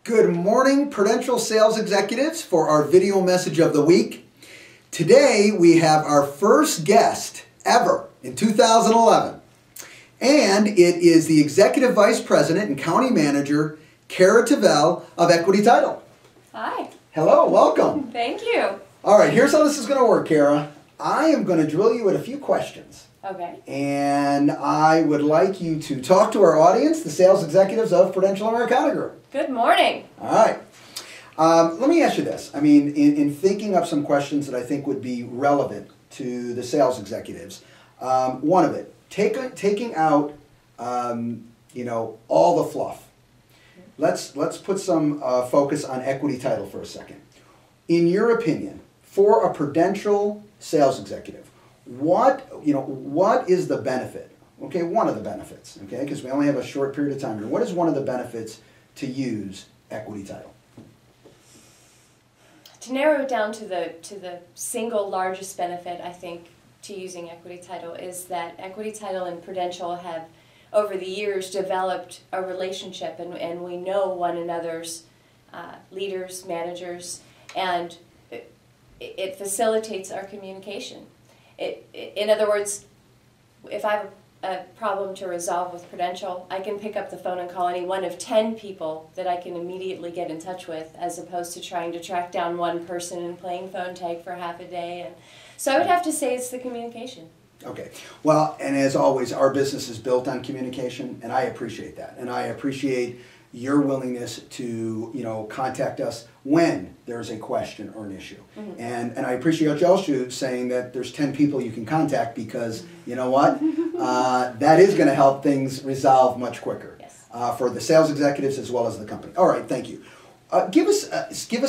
Good morning, Prudential sales executives, for our video message of the week. Today we have our first guest ever in 2011, and it is the Executive Vice President and County Manager, Cara Tuvell of Equity Title. Hi. Hello, welcome. Thank you. All right, here's how this is going to work, Cara. I am going to drill you with a few questions. Okay. And I would like you to talk to our audience, the sales executives of Prudential Americana Group. Good morning. All right. Let me ask you this. I mean, in thinking up some questions that I think would be relevant to the sales executives, one of it, taking out, all the fluff. Let's put some focus on Equity Title for a second. In your opinion, for a Prudential sales executive, what is the benefit? Okay, one of the benefits. Okay, because we only have a short period of time here. What is one of the benefits to use Equity Title? To narrow it down to the single largest benefit, I think, to using Equity Title is that Equity Title and Prudential have, over the years, developed a relationship, and we know one another's leaders, managers, and it facilitates our communication. In other words, if I have a problem to resolve with Prudential, I can pick up the phone and call any one of 10 people that I can immediately get in touch with, as opposed to trying to track down one person and playing phone tag for half a day. And so I would have to say it's the communication. Okay. Well, and as always, our business is built on communication, and I appreciate that. And I appreciate your willingness to, contact us when there's a question or an issue. Mm-hmm. And I appreciate you saying that there's 10 people you can contact, because you know what? That is going to help things resolve much quicker. Yes. For the sales executives as well as the company. All right, thank you. Give us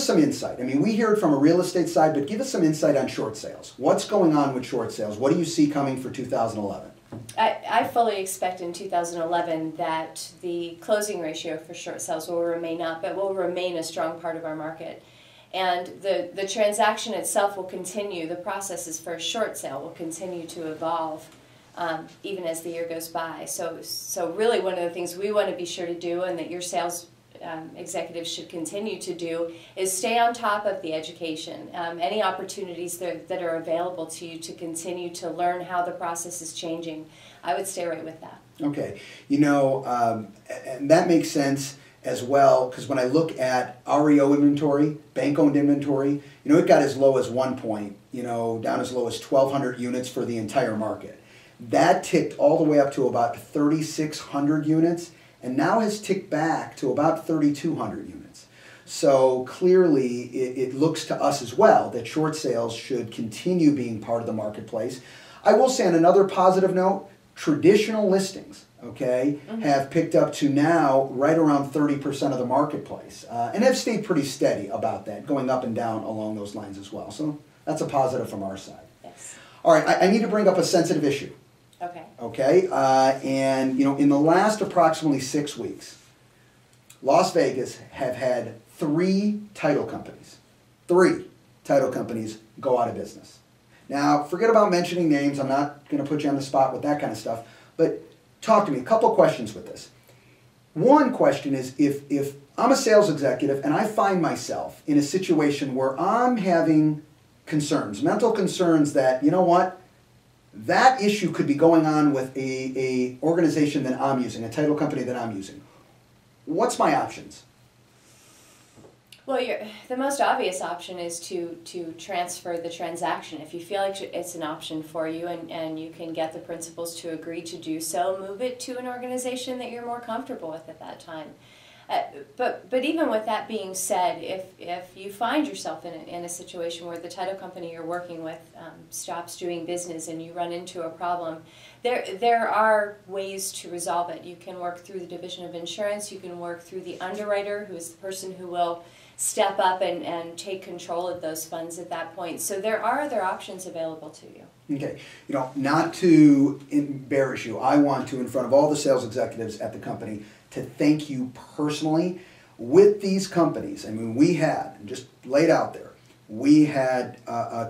some insight. I mean, we hear it from a real estate side, but give us some insight on short sales. What's going on with short sales? What do you see coming for 2011? I fully expect in 2011 that the closing ratio for short sales will remain up, but will remain a strong part of our market. And the transaction itself will continue, the processes for a short sale will continue to evolve even as the year goes by. So really one of the things we want to be sure to do, and that your sales executives should continue to do, is stay on top of the education. Any opportunities that are available to you to continue to learn how the process is changing, I would stay right with that. Okay. And that makes sense as well, because when I look at REO inventory, bank-owned inventory, it got as low as one point, down as low as 1,200 units for the entire market. That ticked all the way up to about 3,600 units, and now has ticked back to about 3,200 units. So clearly it looks to us as well that short sales should continue being part of the marketplace. I will say, on another positive note, traditional listings, have picked up to now right around 30% of the marketplace, and have stayed pretty steady about that, going up and down along those lines as well. So that's a positive from our side. Yes. All right, I need to bring up a sensitive issue. Okay. Okay, and in the last approximately 6 weeks, Las Vegas have had 3 title companies go out of business. Now, forget about mentioning names. I'm not going to put you on the spot with that kind of stuff, but talk to me. A couple questions with this. One question is, if I'm a sales executive and I find myself in a situation where I'm having concerns, mental concerns that, that issue could be going on with a organization that I'm using, a title company that I'm using. What's my options? Well, the most obvious option is to transfer the transaction. If you feel like it's an option for you and you can get the principals to agree to do so, move it to an organization that you're more comfortable with at that time. But even with that being said, if you find yourself in a situation where the title company you're working with stops doing business and you run into a problem, there are ways to resolve it. You can work through the Division of Insurance. You can work through the underwriter, who is the person who will step up and take control of those funds at that point. So there are other options available to you. Okay, not to embarrass you, I want to, in front of all the sales executives at the company, to thank you personally. With these companies, I mean, we had, just laid out there, we had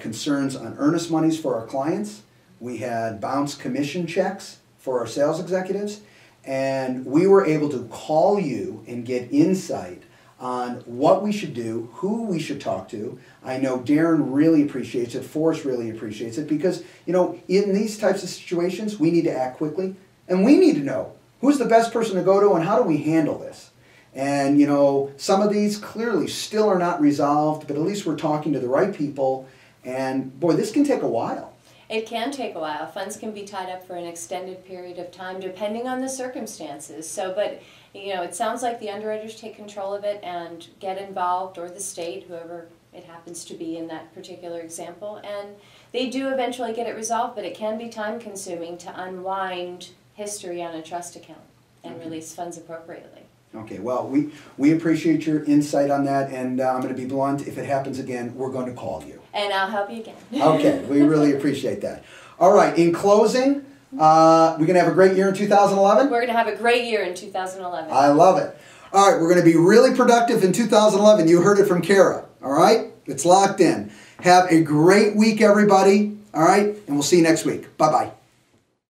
concerns on earnest monies for our clients. We had bounced commission checks for our sales executives, and we were able to call you and get insight on what we should do, who we should talk to. I know Darren really appreciates it, Forrest really appreciates it, because, you know, in these types of situations, we need to act quickly, and we need to know who's the best person to go to and how do we handle this. And, you know, some of these clearly still are not resolved, but at least we're talking to the right people, and boy, this can take a while. It can take a while. Funds can be tied up for an extended period of time depending on the circumstances. So, but, you know, it sounds like the underwriters take control of it and get involved, or the state, whoever it happens to be in that particular example, and they do eventually get it resolved, but it can be time consuming to unwind history on a trust account and release funds appropriately. Okay, well, we appreciate your insight on that, and I'm going to be blunt. If it happens again, we're going to call you. And I'll help you again. Okay, we really appreciate that. All right, in closing, we're going to have a great year in 2011? We're going to have a great year in 2011. I love it. All right, we're going to be really productive in 2011. You heard it from Cara, all right? It's locked in. Have a great week, everybody, all right? And we'll see you next week. Bye-bye.